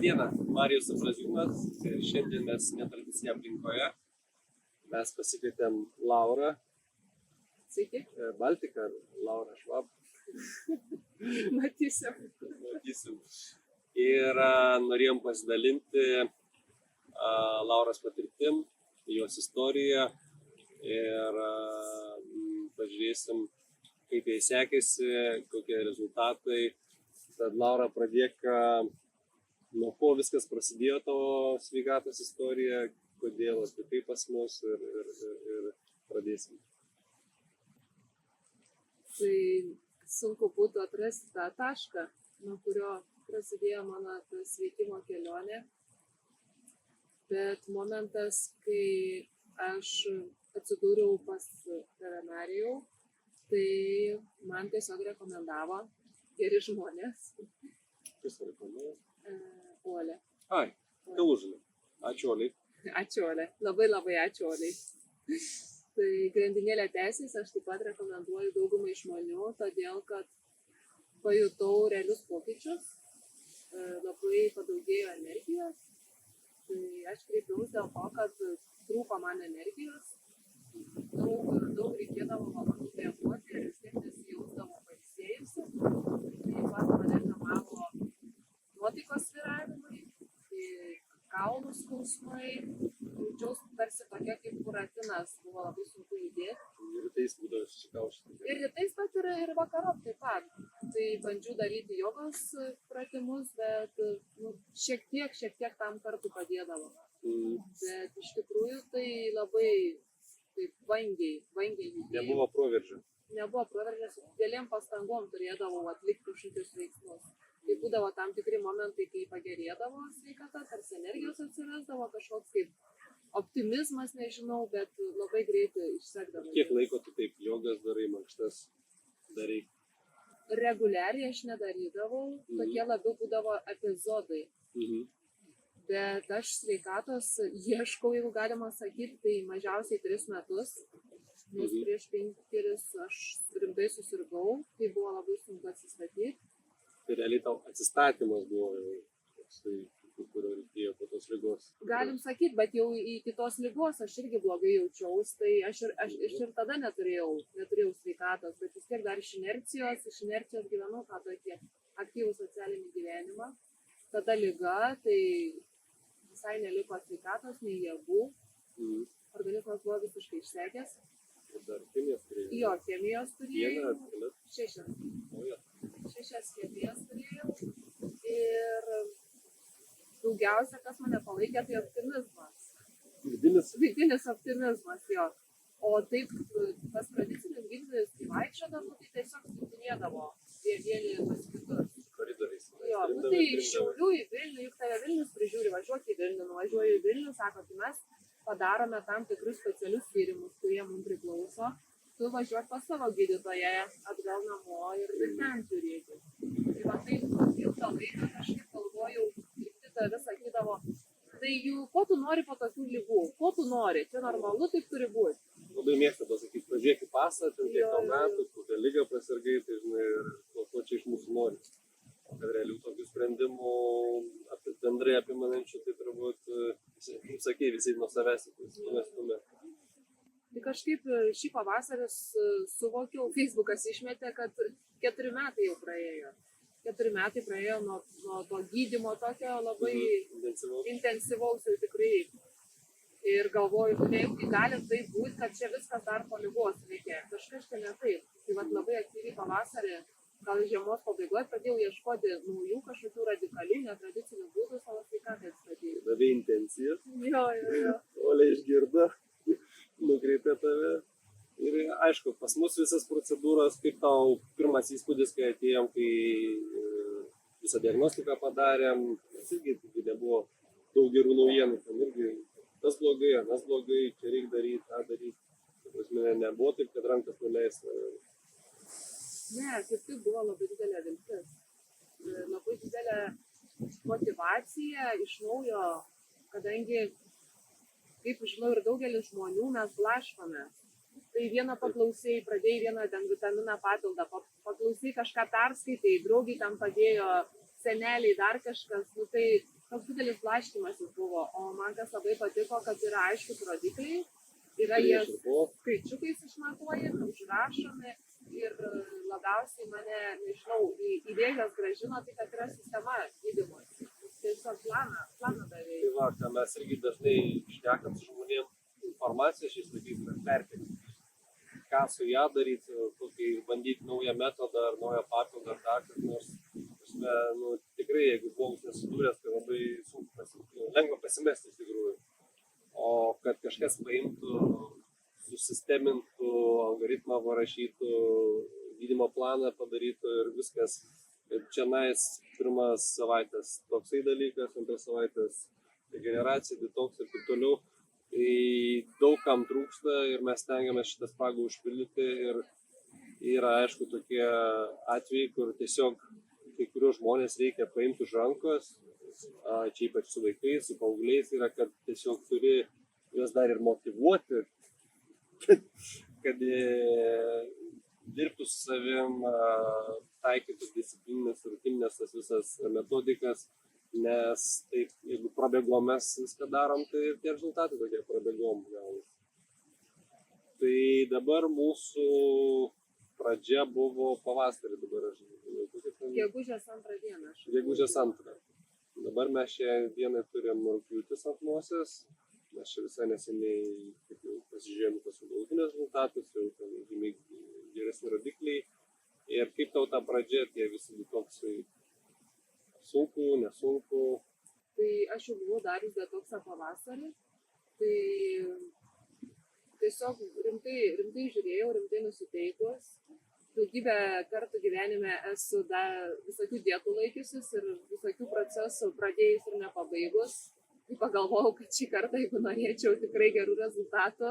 Labadiena, Marijus Abraziūnas ir šiandien mes netradicinėje aplinkoje. Mes pasikvietėm Laurą. Sveiki. Baltiką, Laura Švab. Matysim. Ir norėjom pasidalinti Lauros patirtim, jos istoriją ir pažiūrėsim, kaip jai sekėsi, kokie rezultatai. Tad Laura, pradėk, nuo ko viskas prasidėjo tavo sveikatos istorija, kodėl atvykai pas mus ir pradėsim. Tai sunku būtų atrasti tą tašką, nuo kurio prasidėjo mano sveikimo kelionė. Bet momentas, kai aš atsidūriau pas veterinarijų, tai man tiesiog rekomendavo geri žmonės. Kas rekomendavo? Olė. Ai, Kalužinė. Ačiū, Oliai. Ačiū, Olė. Labai ačiū, Oliai. Tai grandinėlė teisės aš taip pat rekomenduoju daugumai žmonių, todėl kad pajutau realius pokyčius, labai padaugėjo energijos. Tai aš kreipiausi dėl to, kad trūko man energijos, daug reikėdavo valandų kvėpuoti ir vis tiek nesijausdavau pailsėjusi. Taip pat mane kamavo nuotaikos svyravimai, kaulų skausmai, jaučiausi tarsi tokia kaip buratinas, buvo labai sunku judėti. Ir rytais būdavo susikaušti. Ir rytais pat ir vakarop taip pat. Tai bandžiau daryti jogos pratimus, bet šiek tiek tam kartu padėdavo. Bet iš tikrųjų tai labai taip vangiai judėjau. Nebuvo proveržio. Nebuvo proveržio, su didelėm pastangom turėdavau atlikti kažkokius veiksmus. Tai būdavo tam tikri momentai, kai pagerėdavo sveikata, tarsi energijos atsirasdavo, kažkoks kaip optimizmas, nežinau, bet labai greitai išsekdavo. Kiek laiko tu taip jogas darai, mankštas darai? Reguliariai aš nedarydavau, tokie labiau būdavo epizodai. Bet aš sveikatos ieškau, jeigu galima sakyti, tai mažiausiai 3 metus. Nes prieš 5 aš rimtai susirgau, tai buvo labai sunku atsistatyti. Tai realiai tau atsistatymas buvo toksai, kurio reikėjo po tos ligos. Galim sakyti, bet jau iki tos ligos aš irgi blogai jaučiaus, tai aš ir tada neturėjau sveikatos, bet vis tiek dar iš inercijos gyvenau tą tokį aktyvų socialinį gyvenimą. Tada liga, tai visai neliko sveikatos, nei jėgų. Organizmas buvo visiškai išsekęs. Ir dar chemijos turėjau. Jo, chemijos turėjau. 6. 6 chemijos turėjau. Ir daugiausia, kas mane palaikė, tai optimizmas. Vidinis optimizmas, jo. O taip, tas tradicinis gydytojas, kai vaikščiodavo, tai tiesiog siuntinėdavo vieni pas kitus. Koridoriais. Jo, tai iš Šiaulių į Vilnių, juk tave Vilnius prižiūri, važiuok į Vilnių, nuvažiuoju į Vilnių, sako, tai mes padarome tam tikrus specialius tyrimus, kurie mums priklauso. Tu važiuok pas savo gydytoją atgal namo ir ten žiūrėti. Tai va taip, ilgą laiką kažkaip galvojau, gydytoja vis sakydavo, tai ko tu nori po tokių ligų, ko tu nori, čia normalu, taip turi būti. Labai mėgsta pasakyti, pažiūrėk į pasą, ten kiek tau metų, kokią ligą prasirgai, tai žinai, ir ko čia iš mūsų nori. Kad realių tokių sprendimų bendrai apimanančių, tai turbūt, kaip sakei, visi nuo savęs įstumė. Tai kažkaip šį pavasarį suvokiau, Facebookas išmetė, kad 4 metai jau praėjo. 4 metai praėjo nuo to gydymo tokio labai intensyvaus jau tikrai. Ir galvoju, tai gali tai būti, kad čia viskas dar po ligos reikia. Kažkas čia ne taip. Tai vat labai aktyviai pavasarį, gal žiemos pabaigoje pradėjau ieškoti naujų kažkokių radikalių, netradicinių būdų savo sveikatai atstatyti. Davė intencijas. Jo. Olė išgirdo, nukreipė tave. Ir aišku, pas mus visas procedūras, kaip tau pirmas įspūdis, kai atėjom, kai visą diagnostiką padarėm, nes irgi nebuvo daug gerų naujienų, ten irgi tas blogai, anas blogai, čia reikia daryti, tą daryti. Nebuvo taip, kad rankas nuleista. Ne, kaip tai buvo labai didelė viltis. Labai didelė motyvacija iš naujo, kadangi, kaip žinau, ir daugelis žmonių mes blaškomės. Tai vieną paklausėjai, pradėjai vieną ten vitaminą papildą, paklausėjai kažką perskaitai, draugiai tam padėjo, seneliai, dar kažkas, nu tai toks didelis blaškymasis buvo, o man kas labai patiko, kad yra aiškus rodikliai, yra jie Prieš ir po. skaičiukais išmatuojami, užrašomi ir labiausiai mane, nežinau, į vėžes gražino tai, kad yra sistema gydymas. Tiesiog planą davė. Tai va, ką mes irgi dažnai šnekam su žmonėm, informacija šiais laikais yra perteklinė. Ką su ją daryti, kokį bandyti naują metodą ar naują papildą ar dar kas nors. Nu, tikrai, jeigu žmogus nesidūręs, tai labai sunku lengva pasimesti iš tikrųjų. O kad kažkas paimtų, susistemintų, algoritmą parašytų, gydymo planą padarytų ir viskas. Ir čia pirmas savaitės toksai dalykas, antras savaitės regeneracija, detoks ir taip toliau. Tai daug kam trūksta ir mes stengiamės šitą spragą užpildyti. Ir yra, aišku, tokie atvejai, kur tiesiog kai kuriuos žmonės reikia paimti už rankos, čia ypač su vaikais, su paaugliais, yra, kad tiesiog turi juos dar ir motyvuoti, kad dirbtų su savim, taikytų disciplininės, rutininės tas visas metodikas, nes taip, jeigu prabėgom mes viską darom, tai ir tie rezultatai tokie prabėgom. Tai dabar mūsų pradžia buvo pavasarį, dabar aš Gegužės 2 dieną. Gegužės 2. Dabar mes šią dieną turim rugpjūtis ant nosies. Mes čia visai neseniai pasižiūrėjom tuos galutinius rezultatus, jau ten žymiai geresni rodikliai. Ir kaip tau ta pradžia, tie visi detoksai, sunku, nesunku? Tai aš jau buvau darius detoksą pavasarį. Tai tiesiog rimtai žiūrėjau, rimtai nusiteikus. Daugybę kartų gyvenime esu visokių dietų laikiusis ir visokių procesų pradėjus ir nepabaigus. Tai pagalvojau, kad šį kartą, jeigu norėčiau tikrai gerų rezultatų,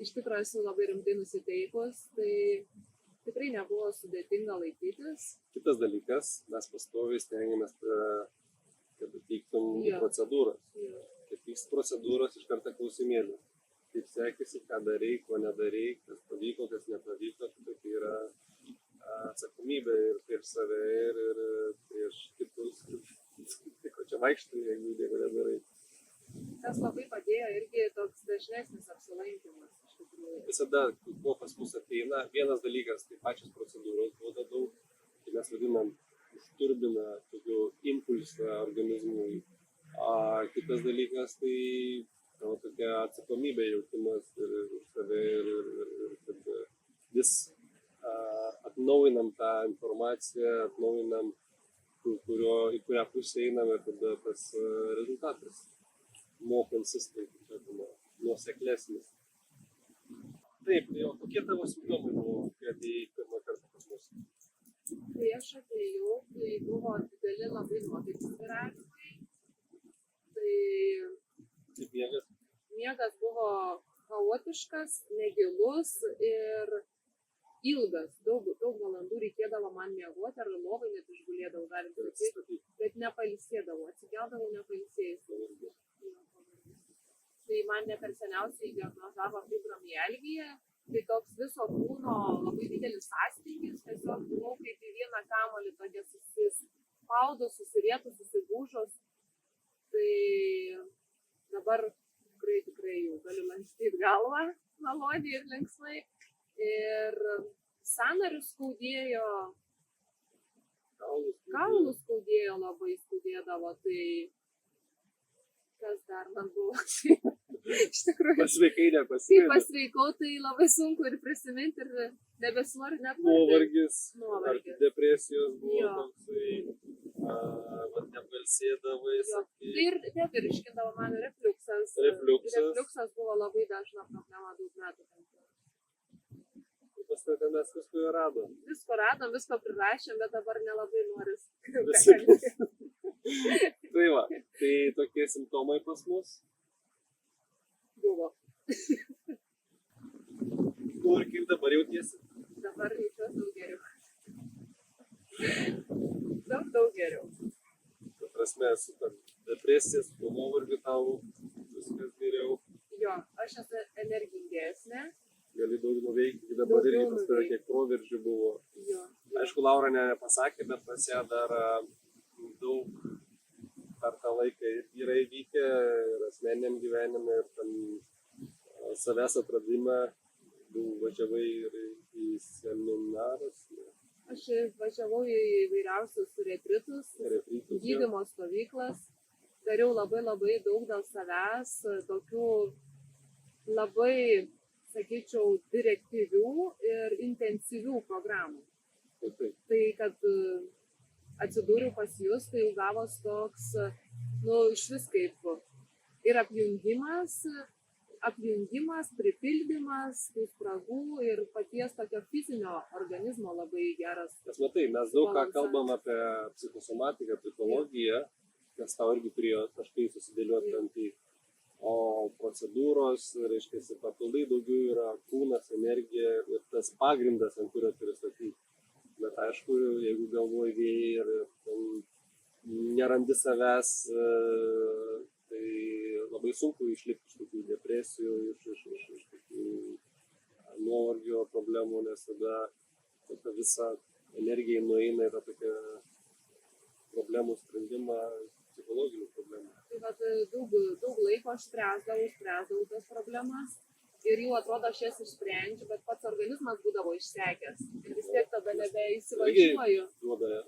iš tikrųjų esu labai rimtai nusiteikus, tai tikrai nebuvo sudėtinga laikytis. Kitas dalykas, mes pastoviai stengiamės, kad atvyktum į procedūras. Kai vyks procedūros, iš karto klausimėlių. Kaip sekėsi, ką darai, ko nedarai, kas pavyko, kas nepavyko, tai yra atsakomybė ir prieš save, ir prieš kitus. Tai ko čia vaikštai, jeigu nedarai. Tas labai padėjo irgi toks dažnesnis apsilankymas. Visada, kuo pas mus ateina, vienas dalykas, tai pačios procedūros duoda daug, tai mes vadinam užturbina tokių impulsą organizmui. Kitas dalykas, tai tavo tokia atsakomybė jautimas ir už save ir kad vis atnaujinam tą informaciją, atnaujinam, į kurią pusę einam ir tada tas rezultatas more consistent, nuoseklesnis. Taip, tai o kokie tavo simptomai buvo, kai atėjai pirmą kartą pas mus? Kai aš atėjau, tai buvo dideli labai nuotaikų svyravimai. Tai miegas buvo chaotiškas, negilus ir ilgas. Daug valandų reikėdavo man miegoti, ar lovai net išgulėdavau, galim sakyti, bet nepailsėdavau, atsigeldavau nepailsėjus. Tai man ne per seniausiai diagnozavo fibromialgiją, tai toks viso kūno labai didelis sąstingis, tiesiog buvau kaip į vieną kamuolį, tokia susispaudo, susirietų, susigūžus. Tai dabar tikrai jau galiu lankstyti galvą maloniai ir linksmai. Ir sąnarius skaudėjo, kaulus skaudėjo, labai skaudėdavo, tai kas dar man buvo. Iš tikrųjų, pasveikai kai pasveikau, tai labai sunku ir prisiminti ir nebesinori net nuovargis, ar depresijos buvo toksai, nepailsėdavai. Tai ir nevirškindavo man refliuksas. Refliuksas buvo labai dažna problema daug metų. Paskui mes visko radom. Visko prirašėm, bet dabar nelabai noris. Tai va, tai tokie simptomai pas mus. Buvo. Ir kaip dabar jautiesi? Dabar jaučiuosi daug geriau. Daug geriau. Ta prasme, su depresija, su nuovargiu tau viskas geriau. Jo, aš esu energingesnė. Gali daug nuveikti, dabar irgi pas tave kiek proveržių buvo. Jo. Aišku, Laura nepasakė, bet pas ją dar daug per tą laiką yra įvykę ir asmeniniam gyvenime, ir tam savęs atradimą, važiavai ir į seminarus. Aš važiavau į įvairiausius retritus, gydymo stovyklas, dariau labai daug dėl savęs, tokių labai, sakyčiau, direktyvių ir intensyvių programų. Tai, kad atsidūriau pas jūs, tai jau gavos toks, iš vis kaip ir apjungimas, pripildymas tų spragų ir paties tokio fizinio organizmo labai geras. Nes matai, mes daug ką kalbam apie psichosomatiką, psichologiją, nes tau irgi turėjo kažkai susidėlioti ant į. O procedūros, reiškia, papildai daugiau yra kūnas, energija ir tas pagrindas, ant kurio turi statyti. Bet aišku, jeigu galvoji vėjai ir nerandi savęs, tai labai sunku išlipti iš tokių depresijų, iš tokių nuovargio problemų, nes tada ta visa energija nueina į tą tokią problemų sprendimą, psichologinių problemų. Tai vat, daug laiko aš spręsdavau tas problemas ir jau atrodo aš jas išsprendžiu, bet pats organizmas būdavo išsekęs ir vis tiek tada nebeįsivažiuoju.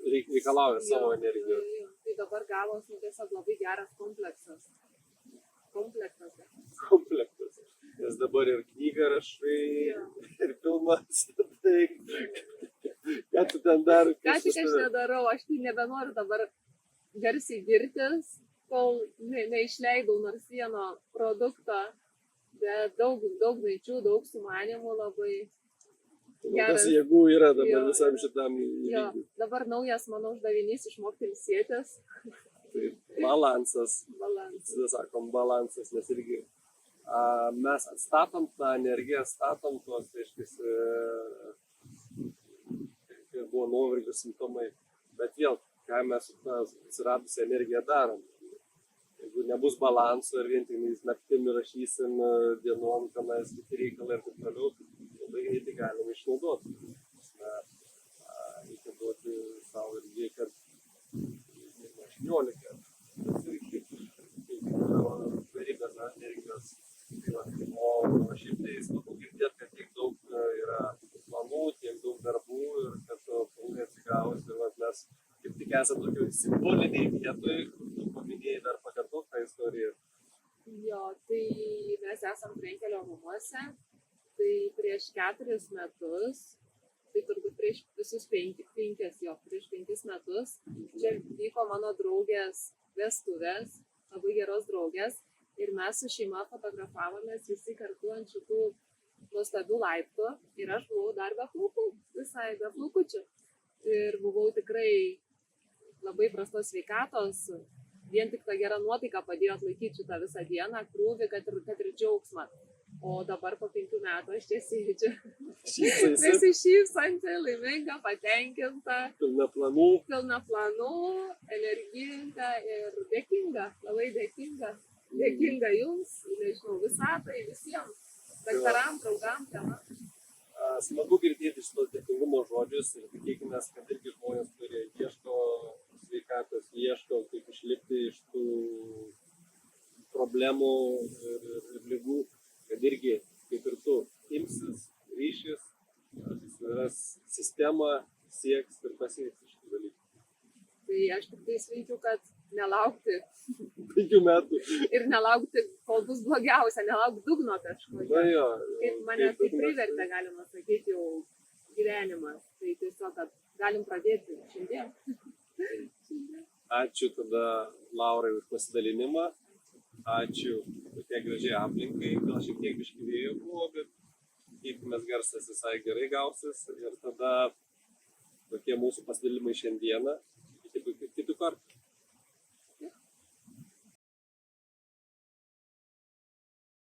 Reikalauja savo energijos. Tai dabar gavos tiesiog labai geras kompleksas. Nes dabar ir knygą rašai, ir filmas, tai ką tu ten dar? Ką tik aš nedarau, aš tai nebenoriu dabar garsiai girtis, kol neišleidau nors vieno produkto, bet daug minčių, daug sumanimų labai geras. Jėgų yra dabar visam šitam įvykdyti. Dabar naujas mano uždavinys išmokti ilsėtis. Tai balansas, sakom balansas, nes irgi mes atstatom tą energiją, statom tuos, reiškia, buvo nuovargio simptomai, bet vėl, ką mes su tą atsiradusią energiją darom. Jeigu nebus balanso ir vien tik naktim rašysim dienom, tenais kiti reikalai ir taip toliau, labai greitai galime išnaudoti. Reikia duoti savo irgi, kad 18, tas irgi verybės energijos. O šiaip tai smagu girdėti, kad tiek daug yra planų, tiek daug darbų ir kad pilnai atsigavus ir mes kaip tik esame tokio simboliniai vietoj, tu paminėjai dar pakartot tą istoriją. Jo, tai mes esam Frenkelio rūmuose, tai prieš 4 metus, tai turbūt prieš visus 5 metus, čia vyko mano draugės vestuvės, labai geros draugės, ir mes su šeima fotografavomės visi kartu ant šitų nuostabių laiptų ir aš buvau dar be plaukų, visai be plaukučių. Ir buvau tikrai labai prastos sveikatos, vien tik ta gera nuotaika padėjo atlaikyti šitą visą dieną, krūvį, kad ir džiaugsmą. O dabar po 5 metų aš čia sėdžiu. Besišypsanti, laiminga, patenkinta. Pilna planų, energinga ir dėkinga, labai dėkinga. Dėkinga jums, nežinau, visatai, visiems, daktaram, draugam, tėvam. Smagu girdėti šitos dėkingumo žodžius ir tikėkime, kad irgi žmonės, kurie ieško sveikatos, ieško kaip išlipti iš tų problemų ir ligų, kad irgi, kaip ir tu, imsis, ryšis, susiras sistemą, sieks ir pasieks iš tų dalykų. Tai aš tik tai linkiu, kad nelaukti 5 metų. Ir nelaukti, kol bus blogiausia, nelaukti dugno kažko. Kaip mane tai privertė, galima sakyti, jau gyvenimas. Tai tiesiog, kad galim pradėti šiandien. Ačiū tada Laurai už pasidalinimą. Ačiū tokia gražiai aplinkai. Gal šiek tiek biškį vėjo buvo, bet tikimės garsas visai gerai gausis. Ir tada tokie mūsų pasidalimai šiandieną. Iki kitų kartų.